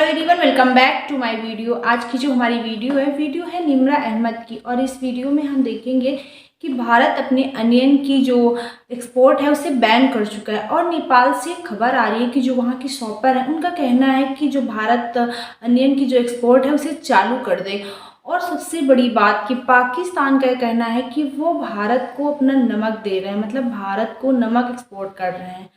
Everyone, welcome back to my video. आज की जो हमारी वीडियो है निम्रा अहमद की। और इस वीडियो में हम देखेंगे कि भारत अपने अनियन की जो एक्सपोर्ट है उसे बैन कर चुका है। और नेपाल से खबर आ रही है कि जो वहाँ की शॉपर है उनका कहना है कि जो भारत अनियन की जो एक्सपोर्ट है उसे चालू कर दे। और सबसे बड़ी बात कि पाकिस्तान का कहना है कि वो भारत को अपना नमक दे रहे हैं, मतलब भारत को नमक एक्सपोर्ट कर रहे हैं।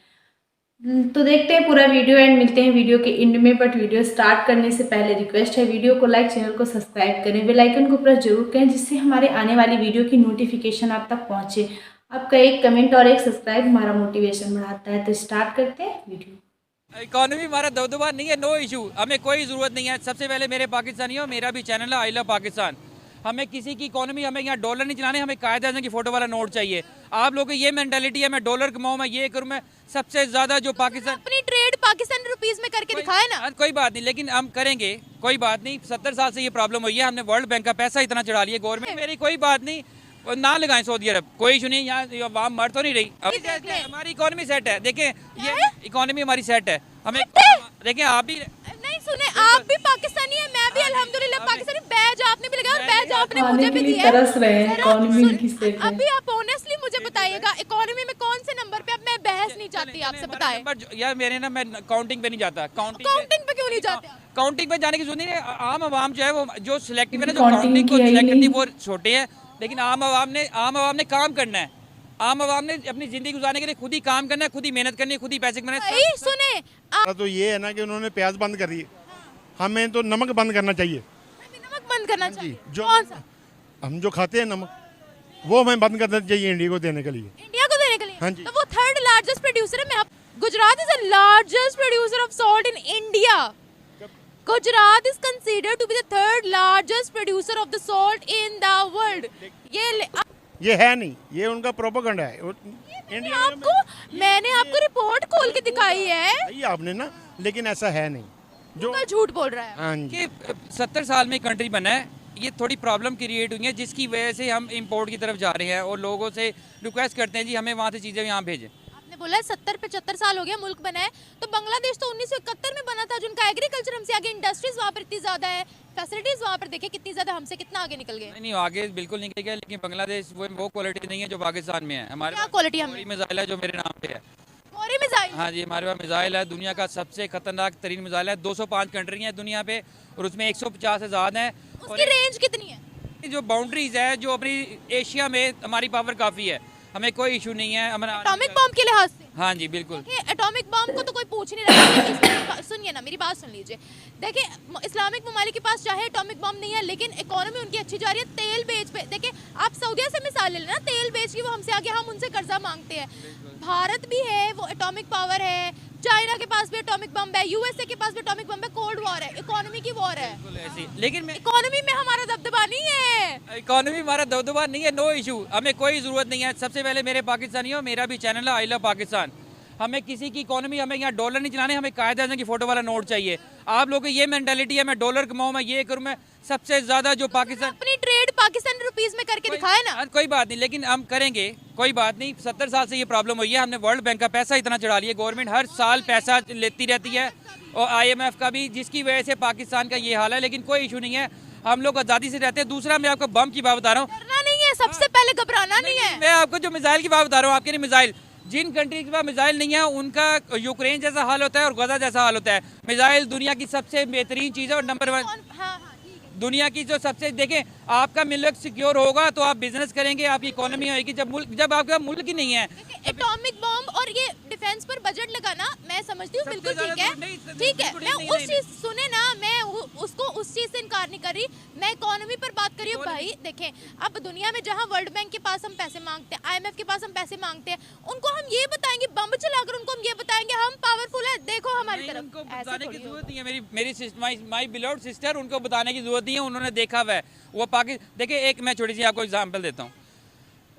तो देखते हैं पूरा वीडियो एंड मिलते हैं वीडियो के एंड में। बट वीडियो स्टार्ट करने से पहले रिक्वेस्ट है, वीडियो को लाइक, चैनल को सब्सक्राइब करें, बेल आइकन को प्रेस जरूर करें जिससे हमारे आने वाली वीडियो की नोटिफिकेशन आप तक पहुंचे। आपका एक कमेंट और एक सब्सक्राइब हमारा मोटिवेशन बढ़ाता है। तो स्टार्ट करते हैं वीडियो। इकोनॉमी हमारा दबदबा नहीं है, नो इशू, हमें कोई ज़रूरत नहीं है। सबसे पहले मेरे पाकिस्तानी हो, मेरा भी चैनल है आई लव पाकिस्तान। हमें किसी की इकोनॉमी, हमें यहाँ डॉलर नहीं चलाने, हमें कायदे की फ़ोटो वाला नोट चाहिए। आप लोगों की ये मेंटालिटी है मैं डॉलर कमाऊँ, मैं ये करूँ, मैं सबसे ज़्यादा जो पाकिस्तान अपनी ट्रेड पाकिस्तान रुपीस में करके दिखाए ना। कोई बात नहीं, लेकिन हम करेंगे, कोई बात नहीं। 70 साल से ये प्रॉब्लम हुई है, हमने वर्ल्ड बैंक का पैसा इतना चढ़ा लिया गवर्नमेंट। मेरी कोई बात नहीं, ना लगाएं सौदी अरब, कोई इशू नहीं। यहाँ वाम मर तो नहीं रही, हमारी इकोनॉमी सेट है। देखें ये इकोनॉमी हमारी सेट है। हमें देखें, आप भी नहीं सुने, आप भी पाकिस्तानी है, मैं भी अल्हम्दुलिल्लाह पाकिस्तानी। बैज आपने भी लगाया और बैज आपने मुझे भी दिया है। तरस रहे हैं इकोनॉमी की सेट है। अभी आप ऑनेस्टली मुझे बताइएगा इकोनॉमी में कौन से नंबर पे? अब मैं बहस नहीं चाहती आपसे, बताएं। यार मेरे ना, मैं काउंटिंग पे नहीं जाता। काउंटिंग पे क्यों नहीं जाते? काउंटिंग पे जाने की जरूरत नहीं है। आम आवाम जो है वो जो सिलेक्टिव है ना, जो काउंटिंग को सिलेक्ट करती है वो छोटे हैं, लेकिन आम आवाम ने काम करना है। आम आवाम ने अपनी जिंदगी गुजारने के लिए खुद ही काम करना है, खुद ही मेहनत करनी है, खुद ही पैसे कमाने हैं। सुने तो ये है ना कि उन्होंने प्याज बंद कर दी, हमें तो नमक बंद करना चाहिए। नमक बंद करना चाहिए। जो कौन सा? हम जो खाते हैं नमक, वो हमें बंद करना चाहिए इंडिया को देने के लिए। इंडिया को देने के लिए? हाँ जी। तो वो थर्ड लार्जेस्ट प्रोड्यूसर है। मैं Gujarat is the largest producer of salt in India. Gujarat is considered to be the third largest producer of the salt in the world. ये है नहीं, ये उनका प्रोपेगेंडा है। इंडिया मैंने आपको रिपोर्ट खोल के दिखाई है। सही आपने ना, लेकिन ऐसा है नहीं जो झूठ बोल रहा है। हाँ जी। कि 70 साल में कंट्री बना है, ये थोड़ी प्रॉब्लम क्रिएट हुई है जिसकी वजह से हम इंपोर्ट की तरफ जा रहे हैं और लोगों से रिक्वेस्ट करते हैं जी हमें वहाँ से चीज़ें यहाँ भेजें। आपने बोला 70-75 साल हो गया मुल्क बना है, तो बांग्लादेश तो 1971 में बना था, जिनका एग्रीकल्चर हमसे आगे, इंडस्ट्रीज वहाँ पर इतनी ज्यादा है, फैसिलिटीज वहाँ पर देखे कितनी ज्यादा, हमसे कितना आगे निकल गए। नहीं आगे बिल्कुल निकल गया, लेकिन बांग्लादेश वो क्वालिटी नहीं है जो पाकिस्तान में है। हमारे क्या क्वालिटी? हमें मिसाइल है जो मेरे नाम पे है। मिसाइल? हाँ जी, हमारे पास मिसाइल है, दुनिया का सबसे खतरनाक तरीन मिसाइल है। 205 कंट्री हैं दुनिया पे और उसमें 150 से ज़्यादा हैं। उसकी रेंज कितनी है? जो बाउंड्रीज है, जो अपनी एशिया में हमारी पावर काफ़ी है, हमें कोई इशू नहीं है। एटॉमिक बम के लिहाज से? हाँ जी बिल्कुल। एटॉमिक बम को तो कोई पूछ नहीं रहा है। सुनिए ना, मेरी बात सुन लीजिए। देखिए, इस्लामिक ममालिक के पास चाहे एटॉमिक बम नहीं है, लेकिन इकोनॉमी उनकी अच्छी जा रही है। तेल बेच पे देखिए, आप सऊदीया से मिसाल ले लेना, तेल बेच की वो हमसे आगे, हम उनसे कर्जा मांगते हैं। भारत भी है, वो एटॉमिक पावर है। चाइना के पास भी एटॉमिक बम है, यूएसए के पास भी एटॉमिक बम है। कोल्ड वॉर है, इकोनॉमी की वॉर है। लेकिन इकोनॉमी में हमारा दबदबा नहीं है। इकोनॉमी हमारा दबदबा नहीं है, नो इशू, हमें कोई ज़रूरत नहीं है। सबसे पहले मेरे पाकिस्तानी हो, मेरा भी चैनल है आई लव पाकिस्तान। हमें किसी की इकोनॉमी, हमें यहाँ डॉलर नहीं चलाने, हमें कायदे की फ़ोटो वाला नोट चाहिए। आप लोगों की ये मेंटालिटी है मैं डॉलर कमाऊँ, मैं ये करूँ, मैं सबसे ज़्यादा जो पाकिस्तान अपनी ट्रेड पाकिस्तान रुपीस में करके दिखाए ना। कोई बात नहीं, लेकिन हम करेंगे, कोई बात नहीं। 70 साल से ये प्रॉब्लम हुई है, हमने वर्ल्ड बैंक का पैसा इतना चढ़ा लिया। गवर्नमेंट हर साल पैसा लेती रहती है और IMF का भी, जिसकी वजह से पाकिस्तान का ये हाल है। लेकिन कोई इशू नहीं है, हम लोग आज़ादी से रहते हैं। दूसरा, मैं आपको बम की बात बता रहा हूँ। डरना नहीं है, सबसे पहले घबराना नहीं है। मैं आपको जो मिसाइल की बात बता रहा हूँ, आपके लिए मिसाइल, जिन कंट्री के पास मिसाइल नहीं है उनका यूक्रेन जैसा हाल होता है और गजा जैसा हाल होता है। मिसाइल दुनिया की सबसे बेहतरीन चीज़ है और नंबर 1 दुनिया की जो सबसे, देखें आपका मुल्क सिक्योर होगा तो आप बिजनेस करेंगे, आपकी इकोनॉमी होगी। जब आपका मुल्क ही नहीं है। एटॉमिक बम और ये डिफेंस पर बजट लगाना मैं समझती हूँ बिल्कुल ठीक है, ठीक है। मैं उस चीज सुने ना, मैं उसको उस चीज से इनकार नहीं कर रही, मैं इकोनॉमी पर बात कर रही हूँ। भाई देखें, अब दुनिया में जहाँ वर्ल्ड बैंक के पास हम पैसे मांगते हैं, IMF के पास हम पैसे मांगते हैं, उनको हम ये बताएंगे बम चलाकर, उनको हम ये बताएंगे हम पावरफुल है, देखो हमारी तरफ। उनको बताने की जरूरत नहीं है। मेरी माई बिलोव्ड सिस्टर, उनको बताने की जरूरत नहीं है, उन्होंने देखा हुआ है। वो देखिए, एक मैं छोटी सी आपको एग्जांपल देता हूँ।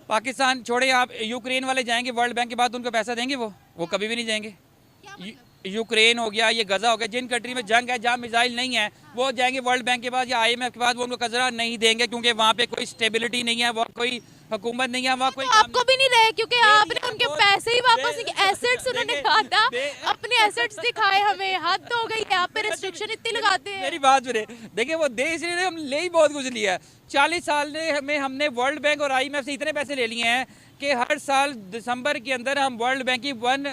पाकिस्तान छोड़े, आप यूक्रेन वाले जाएंगे वर्ल्ड बैंक के बाद, उनको पैसा देंगे? वो कभी भी नहीं जाएंगे। यूक्रेन हो गया, ये गजा हो गया, जिन कंट्री में जंग है, जहाँ मिसाइल नहीं है, वो जाएंगे वर्ल्ड बैंक के पास या IMF के पास, वो उनको कर्जा नहीं देंगे क्योंकि वहाँ पे कोई स्टेबिलिटी नहीं है, वहाँ कोई हुकूमत नहीं है, वहाँ कोई काम आपको भी नहीं रहे क्योंकि आपने उनके पैसे ही वापस, एसेट्स उन्होंने कहा था, अपने एसेट्स दिखाए हमें, हद हो गई है, आप पे रिस्ट्रिक्शन इतनी लगाते हैं। मेरी बात सुने, देखिए वो देश इसलिए हम ले ही बहुत कुछ लिया है। 40 साल में हमने वर्ल्ड बैंक और IMF से इतने पैसे ले लिए हैं कि हर साल दिसंबर के अंदर हम वर्ल्ड बैंक की 10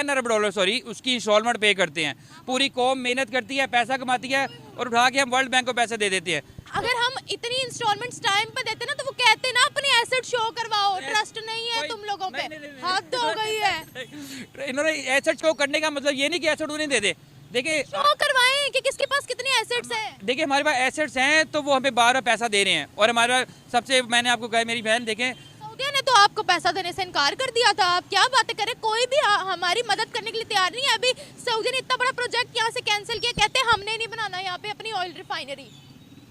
अरब डॉलर सॉरी उसकी इंस्टॉलमेंट पे करते हैं। पूरी कौम मेहनत करती है, पैसा कमाती है और उठा के हम वर्ल्ड बैंक को पैसे दे देते हैं। अगर हम इतनी इंस्टॉलमेंट्स टाइम पे देते ना तो वो कहते ना अपने एसेट शो करवाओ, ट्रस्ट नहीं है तुम लोगों पे, हद हो गई है। इन्होंने एसेट्स को करने का मतलब ये नहीं कि एसेट उन्हें दे दे। देखिए शो करवाएं कि किसके पास कितने एसेट्स हैं। देखिए हमारे पास एसेट्स हैं तो वो हमें बार बार पैसा दे रहे हैं और हमारा सबसे, मैंने आपको कहा मेरी बहन, देखें सऊदिया ने तो आपको पैसा देने से इनकार कर दिया था, आप क्या बातें करें, कोई भी हमारी मदद करने के लिए तैयार नहीं है। अभी सऊदी ने इतना बड़ा प्रोजेक्ट यहाँ से कैंसिल किया, कहते हैं हमने नहीं बनाना यहाँ पे अपनी ऑयल रिफाइनरी।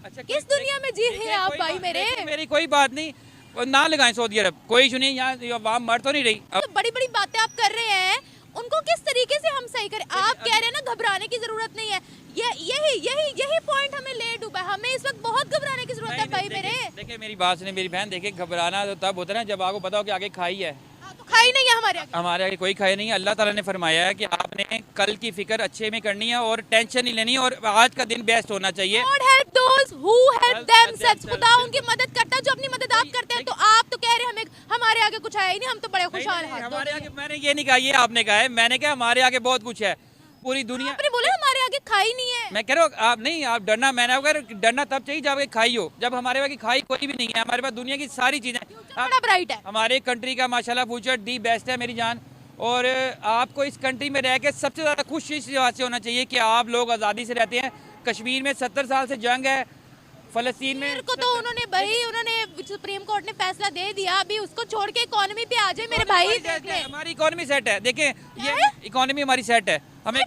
अच्छा किस दुनिया में जी रहे हैं आप भाई मेरे? मेरी कोई बात नहीं, और ना लगाएं सऊदी अरब, कोई इशू नहीं, यहाँ अवाम मर तो नहीं रही। तो बड़ी बड़ी बातें आप कर रहे हैं, उनको किस तरीके से हम सही करें? आप कह रहे हैं ना घबराने की जरूरत नहीं है, यही पॉइंट हमें ले डूबा है, हमें इस वक्त बहुत घबराने की जरूरत है भाई मेरे। देखिए मेरी बात सुनिए मेरी बहन, देखिए घबराना तो तब होता है ना जब आपको पता हो कि आगे खाई है। तो खाई नहीं है हमारे आगे। हमारे आगे कोई खाई नहीं है। अल्लाह ताला ने फरमाया है कि आपने कल की फिक्र अच्छे में करनी है और टेंशन नहीं लेनी और आज का दिन बेस्ट होना चाहिए। God help those who help themselves। खुदा उनकी मदद करता है जो अपनी मदद आप करते हैं। तो आप तो कह रहे हैं हमें, हमारे आगे कुछ आया ही नहीं, हम तो बड़े खुशहाल हैं। हमारे आगे, मैंने ये नहीं कहा, ये आपने कहा है, मैंने कहा हमारे आगे बहुत कुछ है। पूरी दुनिया, आपने बोला हमारे आगे खाई नहीं है। मैं कह रहा हूँ आप नहीं, आप डरना, मैंने अगर डरना तब चाहिए जब खाई हो, जब हमारे पास खाई कोई भी नहीं है। हमारे पास दुनिया की सारी चीजें, बड़ा ब्राइट है हमारे कंट्री का माशाल्लाह फ्यूचर दी बेस्ट है मेरी जान। और आपको इस कंट्री में रह के सबसे ज़्यादा खुश इस बात से होना चाहिए कि आप लोग आज़ादी से रहते हैं। कश्मीर में 70 साल से जंग है, फ़लस्तीन में को तो उन्होंने सुप्रीम कोर्ट ने फैसला दे दिया, अभी उसको छोड़ के इकोनॉमी पे आ जाए मेरे भाई। देख ले। हमारी इकोनॉमी सेट है, देखें ये इकोनॉमी हमारी सेट है। हमें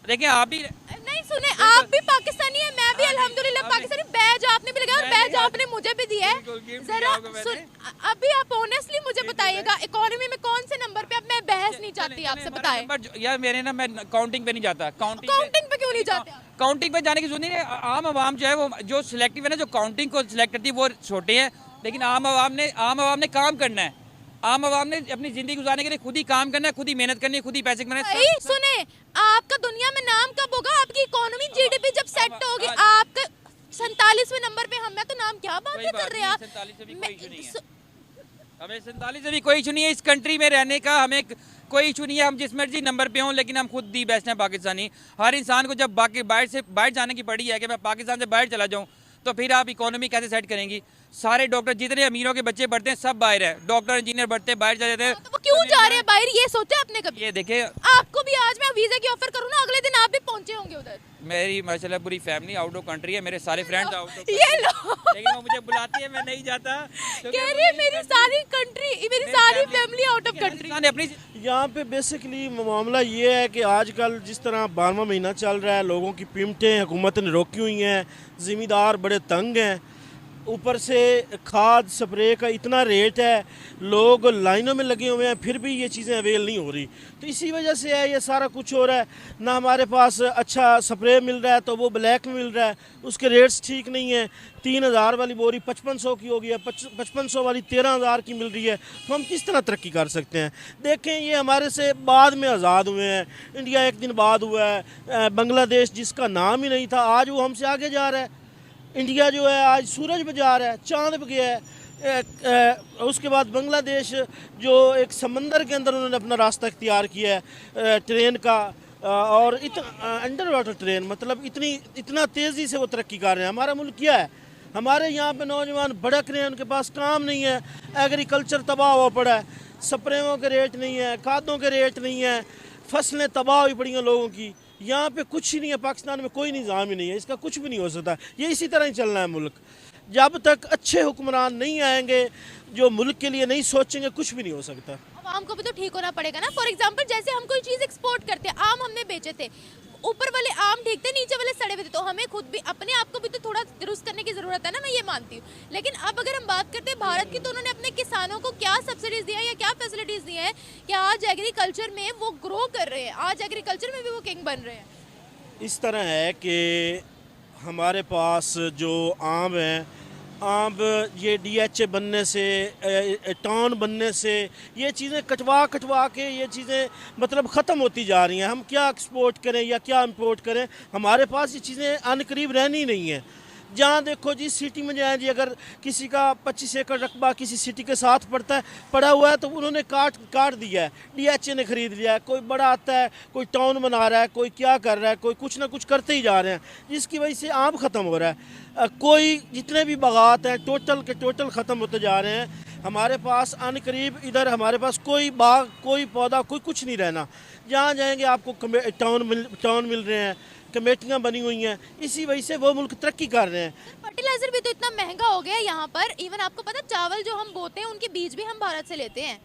देखें, आप भी नहीं सुने, आप भी पाकिस्तानी है, मैं भी अल्हम्दुलिल्लाह पाकिस्तानी। बैज आपने भी लगाया और बैज आपने मुझे भी दिया है। जरा सुन, अभी आप ऑनेस्टली मुझे बताइएगा इकोनॉमी में कौन से नंबर पे? अब मैं बहस नहीं चाहती आपसे, बताएं। यार मेरे ना, मैं काउंटिंग पे नहीं जाता। काउंटिंग पे क्यों नहीं जाते? काउंटिंग पे जाने की जरूरत नहीं है। आम आवाम जो है वो जो सिलेक्टिव है ना, जो काउंटिंग को सिलेक्ट करती है वो छोटे हैं, लेकिन आम आवाम ने काम करना है। आम आवाम ने अपनी जिंदगी गुजारने के लिए खुद ही काम करना है, खुद ही मेहनत करनी है, खुद ही पैसे कमाने हैं। सुने, आपका दुनिया में नाम कब होगा? आपकी इकोनॉमी GDP जब सेट होगी, आपका 47वें नंबर पे, हम मैं तो नाम क्या बात कर रहे हैं आप? 47 से भी कोई इशू नहीं है, हमें 47 से भी कोई इशू नहीं है। इस कंट्री में रहने का हमें कोई इशू नहीं है। हम जिस मर्जी नंबर पे हों, लेकिन हम खुद दी बेस्ट हैं पाकिस्तानी। हर इंसान को जब बाकी बाहर जाने की पड़ी है कि मैं पाकिस्तान से बाहर चला जाऊँ, तो फिर आप इकोनॉमी कैसे सेट करेंगी? सारे डॉक्टर, जितने अमीरों के बच्चे बढ़ते हैं सब बाहर है, डॉक्टर इंजीनियर बढ़ते हैं बाहर चले जाते हैं। तो वो क्यों जा रहे हैं बाहर? ये सोचा आपने कभी? ये देखे, आपको भी आज मैं वीजा की ऑफर करूँ ना, अगले दिन आप भी पहुंचे होंगे उधर। मेरी माशाल्लाह पूरी फैमिली आउट ऑफ कंट्री है, मेरे सारे फ्रेंड्स आउट ऑफ, ये लो, लेकिन वो मुझे बुलाती है, मैं नहीं जाता। कह रही है मेरी सारी कंट्री, मेरी सारी फैमिली आउट ऑफ कंट्री। अपनी यहाँ पे बेसिकली मामला ये है कि आजकल जिस तरह 12वां महीना चल रहा है, लोगों की कीमतें हुकूमत ने रोकी हुई हैं, ज़मींदार बड़े तंग हैं, ऊपर से खाद स्प्रे का इतना रेट है, लोग लाइनों में लगे हुए हैं, फिर भी ये चीज़ें अवेल नहीं हो रही। तो इसी वजह से है ये सारा कुछ हो रहा है। ना हमारे पास अच्छा स्प्रे मिल रहा है तो वो ब्लैक में मिल रहा है, उसके रेट्स ठीक नहीं है। 3000 वाली बोरी 5500 की हो गई है, 5500 वाली 13000 की मिल रही है। तो हम किस तरह तरक्की कर सकते हैं? देखें, ये हमारे से बाद में आज़ाद हुए हैं, इंडिया एक दिन बाद हुआ है। बांग्लादेश जिसका नाम ही नहीं था, आज वो हमसे आगे जा रहा है। इंडिया जो है आज सूरज पे जा रहा है, चांद पे गया है। उसके बाद बांग्लादेश जो एक समंदर के अंदर उन्होंने अपना रास्ता इख्तियार किया है ट्रेन का, और अंडर वाटर ट्रेन, मतलब इतना तेज़ी से वो तरक्की कर रहे हैं। हमारा मुल्क क्या है? हमारे यहाँ पे नौजवान भड़क रहे हैं, उनके पास काम नहीं है, एग्रीकल्चर तबाह हुआ पड़ा है, स्प्रेयों के रेट नहीं है, खादों के रेट नहीं है, फसलें तबाह हुई पड़ी हैं लोगों की। यहाँ पे कुछ ही नहीं है, पाकिस्तान में कोई निज़ाम ही नहीं है, इसका कुछ भी नहीं हो सकता। ये इसी तरह ही चलना है मुल्क। जब तक अच्छे हुक्मरान नहीं आएंगे जो मुल्क के लिए नहीं सोचेंगे, कुछ भी नहीं हो सकता। आम को भी तो ठीक होना पड़ेगा ना। फॉर एग्जाम्पल जैसे हम कोई चीज़ एक्सपोर्ट करते हैं, आम हमने बेचे थे, ऊपर वाले आम ठीक थे, नीचे वाले सड़े हुए थे। तो हमें खुद भी अपने आप को भी तो थोड़ा दुरुस्त करने की ज़रूरत है ना, मैं ये मानती हूँ। लेकिन अब अगर हम बात करते हैं भारत की, तो उन्होंने अपने किसानों को क्या सब्सिडीज़ दिया है या क्या फैसिलिटीज़ दी हैं कि आज एग्रीकल्चर में वो ग्रो कर रहे हैं, आज एग्रीकल्चर में भी वो किंग बन रहे हैं। इस तरह है कि हमारे पास जो आम है, आम ये DHA बनने से, टॉन बनने से, ये चीज़ें कटवा कटवा के ये चीज़ें मतलब ख़त्म होती जा रही हैं। हम क्या एक्सपोर्ट करें या क्या इंपोर्ट करें, हमारे पास ये चीज़ें अनकरीब रहनी नहीं है। जहाँ देखो जी सिटी में जाए जी, अगर किसी का 25 एकड़ रकबा किसी सिटी के साथ पड़ा हुआ है तो उन्होंने काट दिया है, DHA ने ख़रीद लिया है। कोई बड़ा आता है, कोई टाउन बना रहा है, कोई क्या कर रहा है, कोई कुछ ना कुछ करते ही जा रहे हैं, जिसकी वजह से आम ख़त्म हो रहा है। कोई जितने भी बागात हैं टोटल के टोटल ख़त्म होते जा रहे हैं। हमारे पास अनकरीब इधर हमारे पास कोई बाग, कोई पौधा, कोई कुछ नहीं रहना। जहाँ जाएंगे आपको टाउन मिल रहे हैं, कमेटियाँ बनी हुई हैं, इसी वजह से वो मुल्क तरक्की कर रहे हैं। फर्टिलाइजर भी तो इतना महंगा हो गया है यहाँ पर। इवन आपको पता, चावल जो हम बोते हैं उनके बीज भी हम भारत से लेते हैं।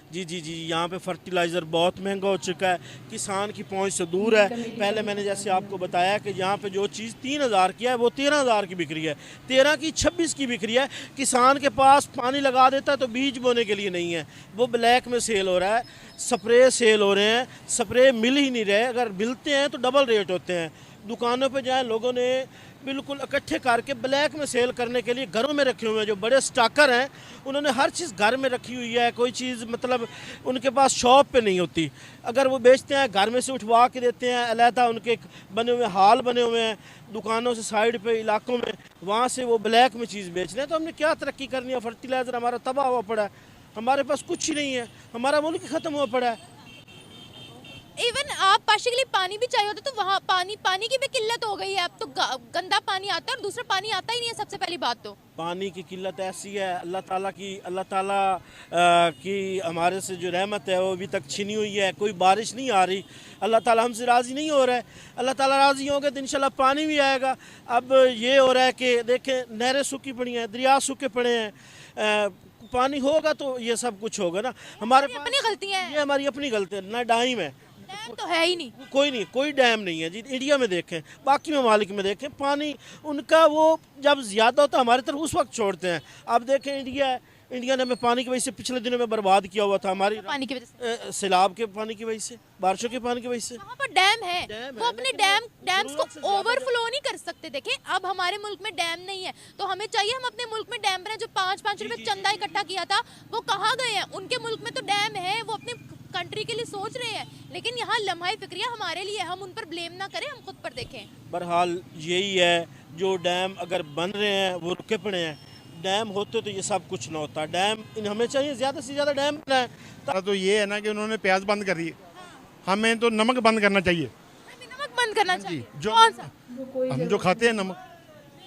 जी जी जी, यहाँ पे फर्टिलाइज़र बहुत महंगा हो चुका है, किसान की पहुँच से दूर है। पहले मैंने जैसे आपको बताया कि यहाँ पे जो चीज़ 3,000 की है वो 13,000 की बिक रही है, 13 की 26 की बिक रही है। किसान के पास पानी लगा देता है तो बीज बोने के लिए नहीं है, वो ब्लैक में सेल हो रहा है। स्प्रे सेल हो रहे हैं, स्प्रे मिल ही नहीं रहे, अगर मिलते हैं तो डबल रेट होते हैं। दुकानों पे जाएं, लोगों ने बिल्कुल इकट्ठे करके ब्लैक में सेल करने के लिए घरों में रखे हुए हैं। जो बड़े स्टॉकर हैं उन्होंने हर चीज़ घर में रखी हुई है, कोई चीज़ मतलब उनके पास शॉप पे नहीं होती। अगर वो बेचते हैं घर में से उठवा के देते हैं, अलहदा उनके बने हुए हाल बने हुए हैं दुकानों से साइड पे इलाकों में, वहाँ से वो ब्लैक में चीज़ बेच रहे हैं। तो हमने क्या तरक्की करनी है? फर्टिलाइज़र हमारा तबाह हुआ पड़ा है, हमारे पास कुछ ही नहीं है, हमारा मुल्क ही ख़त्म हुआ पड़ा है। इवन आप पाशी के लिए पानी भी चाहिए होता है तो वहाँ पानी की भी किल्लत हो गई है। अब तो गंदा पानी आता है और दूसरा पानी आता ही नहीं है। सबसे पहली बात तो पानी की किल्लत ऐसी है, अल्लाह ताला की हमारे से जो रहमत है वो अभी तक छिनी हुई है, कोई बारिश नहीं आ रही। अल्लाह ताला हमसे राज़ी नहीं हो रहा है। अल्लाह ताला राज़ी होंगे तो इंशाल्लाह पानी भी आएगा। अब ये हो रहा है कि देखें नहरें सूखी पड़ी हैं, दरिया सूखे पड़े हैं, पानी होगा तो ये सब कुछ होगा ना। हमारे पास अपनी गलतियाँ हैं, ये हमारी अपनी गलती है ना, डाइम है, डैम तो है ही नहीं, कोई डैम नहीं है जी। इंडिया में देखें, बाकी ममालिक में देखें, पानी उनका वो जब ज़्यादा होता है हमारी तरफ उस वक्त छोड़ते हैं। अब देखें इंडिया ने हमें पानी की वजह से पिछले दिनों में बर्बाद किया हुआ था, हमारी पानी की वजह से, सैलाब के पानी की वजह से, बारिशों के पानी की वजह से। वहाँ पर डैम है, वो अपने डैम्स को ओवरफ्लो नहीं कर सकते। देखें अब हमारे मुल्क में डैम नहीं है तो हमें चाहिए हम अपने मुल्क में डैम बनाए। जो 5-5 रुपए चंदा इकट्ठा किया था वो कहाँ गए हैं? उनके मुल्क में तो डैम है, वो अपने कंट्री के लिए सोच रहे हैं, लेकिन यहाँ लम्हा फिक्रिया हमारे लिए। हम उन पर ब्लेम ना करें, हम खुद पर देखें। बहरहाल यही है, जो डैम अगर बन रहे हैं वो रुके पड़े हैं। डैम होते तो ये सब कुछ ना होता। डैम हमें चाहिए ज़्यादा से ज़्यादा डैम बनाए। तो ये है ना कि उन्होंने प्याज बंद कर दी, हमें तो नमक बंद करना चाहिए। नमक बंद करना चाहिए। जो कौन सा? हम जो खाते हैं नमक,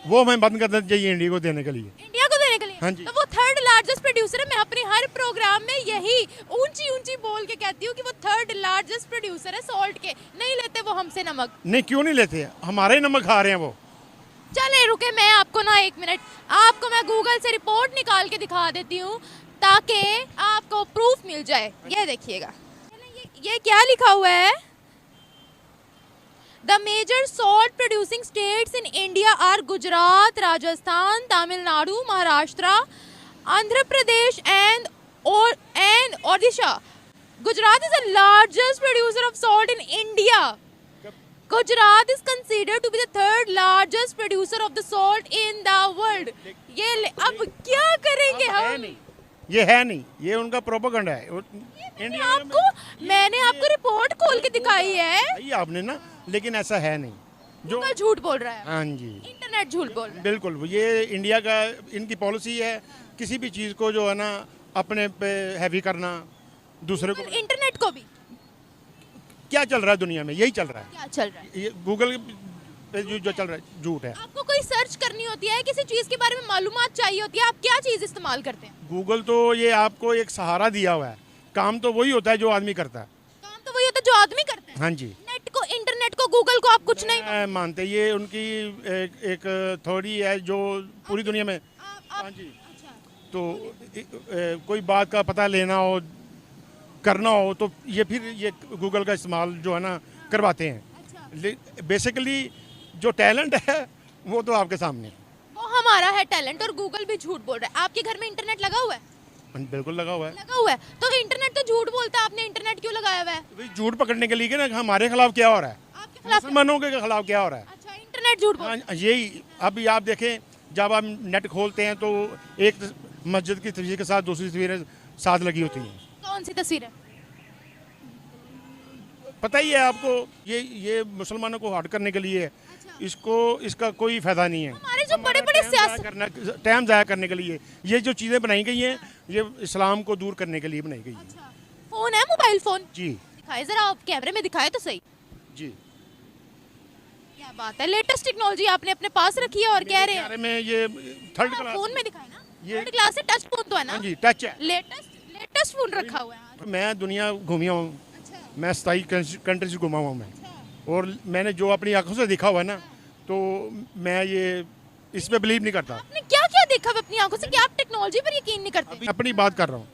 वो हमें बंद करना चाहिए इंडिया को देने के लिए। इंडिया को देने के लिए? हाँ जी। तो वो 3rd लार्जेस्ट प्रोड्यूसर है। मैं अपने हर प्रोग्राम में यही ऊंची बोल के कहती हूँ कि वो 3rd लार्जेस्ट प्रोड्यूसर है सॉल्ट के। नहीं लेते वो हमसे नमक। नहीं, क्यों नहीं लेते? हमारे ही नमक खा रहे हैं वो। चले रुके, मैं आपको ना 1 मिनट, आपको मैं गूगल से रिपोर्ट निकाल के दिखा देती हूँ ताकि आपको प्रूफ मिल जाए। ये देखिएगा, ये क्या लिखा हुआ है? The major salt producing states in India are Gujarat, Rajasthan, Tamil Nadu, Maharashtra, Andhra Pradesh and Odisha. Gujarat is the largest producer of salt in India. Gujarat is considered to be the 3rd largest producer of the salt in the world. अब क्या करेंगे हम? ये है नहीं, ये उनका propaganda है। मैंने आपको रिपोर्ट खोल के दिखाई है। सही आपने ना, लेकिन ऐसा है नहीं। जो गूगल झूठ बोल रहा है, हाँ जी, इंटरनेट झूठ बोल रहा है। बिल्कुल। ये इंडिया का इनकी पॉलिसी है, किसी भी चीज़ को जो है ना अपने पे हैवी करना, दूसरे को। इंटरनेट को भी क्या चल रहा है दुनिया में? यही चल रहा है। क्या चल रहा है? ये गूगल पे जो चल रहा है झूठ है। आपको कोई सर्च करनी होती है, किसी चीज के बारे में मालूमात चाहिए होती है, आप क्या चीज इस्तेमाल करते हैं? गूगल तो ये आपको एक सहारा दिया हुआ है, काम तो वही होता है जो आदमी करता है। काम तो वही होता है जो आदमी करता है। हाँ जी। नेट को, इंटरनेट को, गूगल को आप कुछ नहीं मानते। ये उनकी एक थ्योरी है जो पूरी दुनिया में। हाँ जी। अच्छा। तो कोई बात का पता लेना हो, करना हो, तो ये फिर ये गूगल का इस्तेमाल जो है ना करवाते हैं। अच्छा, बेसिकली जो टैलेंट है वो तो आपके सामने है। वो हमारा है टैलेंट, और गूगल भी झूठ बोल रहा है। आपके घर में इंटरनेट लगा हुआ है? बिल्कुल लगा हुआ है। लगा हुआ है, तो इंटरनेट तो झूठ बोलता है, आपने इंटरनेट क्यों लगाया हुआ है? भाई झूठ पकड़ने के लिए कि ना हमारे खिलाफ क्या हो रहा है, आपके खिलाफ? मुसलमानों के खिलाफ क्या हो रहा है। अच्छा, इंटरनेट झूठ बोल। हाँ, यही अभी आप देखें, जब आप नेट खोलते हैं तो एक मस्जिद की तस्वीर के साथ दूसरी तस्वीरें साथ लगी होती हैं। कौन सी तस्वीर है? पता ही है आपको, ये मुसलमानों को हट करने के लिए है। इसका कोई फायदा नहीं है। हमारे जो बड़े बड़े सियासत, टाइम ज़ाया करने के लिए ये जो चीज़ें बनाई गई हैं, ये इस्लाम को दूर करने के लिए बनाई गई है। फोन है, मोबाइल फोन? जी दिखाए जरा, आप कैमरे में दिखाए तो सही। जी। क्या बात है, लेटेस्ट टेक्नोलॉजी आपने अपने पास रखी है और कह रहे हैं में ये थर्ड क्लास फोन में दिखाए ना, ये- थर्ड क्लास से टच फोन तो है ना? हाँ जी, टच है। लेटेस्ट फोन रखा हुआ है। मैं दुनिया घूमिया हूँ, अच्छा, मैं 27 कंट्री से घुमा हुआ हूँ मैं, और मैंने जो अपनी आंखों से देखा हुआ है ना, तो मैं ये इस पे बिलीव नहीं करता। आपने क्या क्या देखा हुआ अपनी आंखों से कि आप टेक्नोलॉजी पर यकीन नहीं करते? अभी अपनी बात कर रहा हूँ,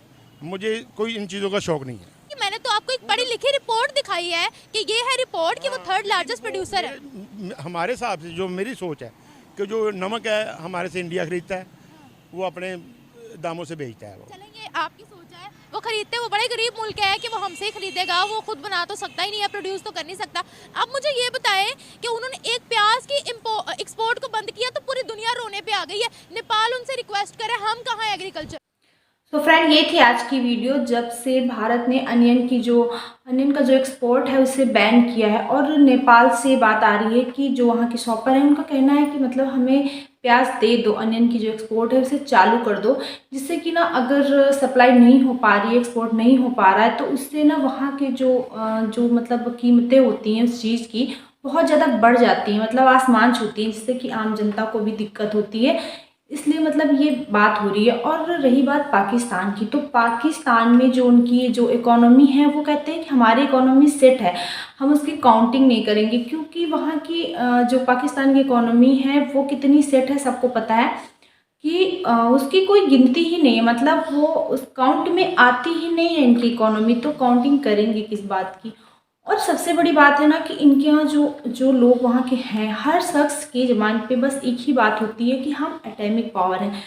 मुझे कोई इन चीज़ों का शौक नहीं है। कि मैंने तो आपको एक पढ़ी लिखी रिपोर्ट दिखाई है कि ये है रिपोर्ट कि वो थर्ड लार्जेस्ट प्रोड्यूसर है। हमारे हिसाब से जो मेरी सोच है कि जो नमक है हमारे से इंडिया खरीदता है, वो अपने दामों से बेचता है। वो चलें, ये आपकी सोच है, वो खरीदते, वो बड़े गरीब मुल्क है कि वो हमसे ही खरीदेगा, वो खुद बना तो सकता ही नहीं है, प्रोड्यूस तो कर नहीं सकता। अब मुझे ये बताएं कि उन्होंने एक प्याज की एक्सपोर्ट को बंद किया तो पूरी दुनिया रोने पे आ गई है। नेपाल उनसे रिक्वेस्ट करे, हम कहाँ एग्रीकल्चर। तो फ्रेंड, ये थी आज की वीडियो। जब से भारत ने अनियन का जो एक्सपोर्ट है उसे बैन किया है, और नेपाल से बात आ रही है कि जो वहाँ के शॉपर हैं उनका कहना है कि मतलब हमें प्याज दे दो, अनियन की जो एक्सपोर्ट है उसे चालू कर दो, जिससे कि ना अगर सप्लाई नहीं हो पा रही है, एक्सपोर्ट नहीं हो पा रहा है, तो उससे ना वहाँ के जो मतलब कीमतें होती हैं उस चीज़ की बहुत ज़्यादा बढ़ जाती हैं, मतलब आसमान छूती हैं, जिससे कि आम जनता को भी दिक्कत होती है। इसलिए मतलब ये बात हो रही है। और रही बात पाकिस्तान की, तो पाकिस्तान में जो उनकी जो इकोनॉमी है, वो कहते हैं कि हमारी इकोनॉमी सेट है, हम उसकी काउंटिंग नहीं करेंगे, क्योंकि वहाँ की जो पाकिस्तान की इकोनॉमी है वो कितनी सेट है सबको पता है कि उसकी कोई गिनती ही नहीं है, मतलब वो उस काउंट में आती ही नहीं है इनकी इकोनॉमी, तो काउंटिंग करेंगे किस बात की। और सबसे बड़ी बात है ना कि इनके यहाँ जो लोग वहाँ के हैं, हर शख्स की ज़बान पे बस एक ही बात होती है कि हम एटॉमिक पावर हैं।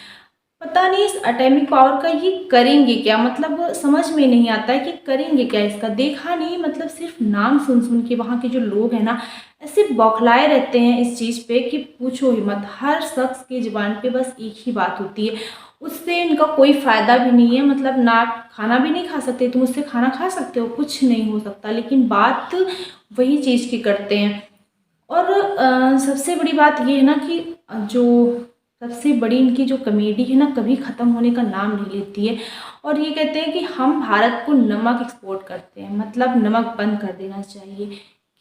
पता नहीं इस एटॉमिक पावर का ये करेंगे क्या, मतलब समझ में नहीं आता है कि करेंगे क्या इसका। देखा नहीं, मतलब सिर्फ नाम सुन के वहाँ के जो लोग हैं ना ऐसे बौखलाए रहते हैं इस चीज़ पे कि पूछो ही मत। हर शख्स की ज़बान पे बस एक ही बात होती है, उससे इनका कोई फ़ायदा भी नहीं है, मतलब ना खाना भी नहीं खा सकते, तुम उससे खाना खा सकते हो, कुछ नहीं हो सकता, लेकिन बात वही चीज़ की करते हैं। और सबसे बड़ी बात ये है ना कि जो सबसे बड़ी इनकी जो कॉमेडी है ना, कभी ख़त्म होने का नाम नहीं लेती है। और ये कहते हैं कि हम भारत को नमक एक्सपोर्ट करते हैं, मतलब नमक बंद कर देना चाहिए।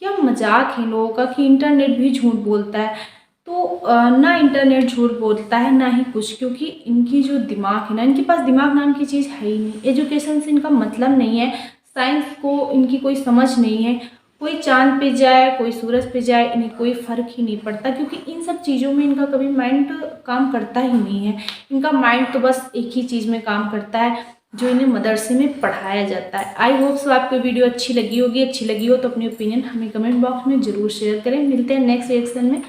क्या मजाक है लोगों का कि इंटरनेट भी झूठ बोलता है। तो ना इंटरनेट झूठ बोलता है ना ही कुछ, क्योंकि इनकी जो दिमाग है ना, इनके पास दिमाग नाम की चीज़ है ही नहीं। एजुकेशन से इनका मतलब नहीं है, साइंस को इनकी कोई समझ नहीं है। कोई चांद पे जाए, कोई सूरज पे जाए, इन्हें कोई फ़र्क ही नहीं पड़ता, क्योंकि इन सब चीज़ों में इनका कभी माइंड काम करता ही नहीं है। इनका माइंड तो बस एक ही चीज़ में काम करता है जो इन्हें मदरसे में पढ़ाया जाता है। आई होप सो आपको वीडियो अच्छी लगी होगी। अच्छी लगी हो तो अपनी ओपिनियन हमें कमेंट बॉक्स में ज़रूर शेयर करें। मिलते हैं नेक्स्ट रिएक्शन में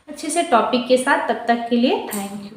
अच्छे से टॉपिक के साथ, तब तक के लिए थैंक यू।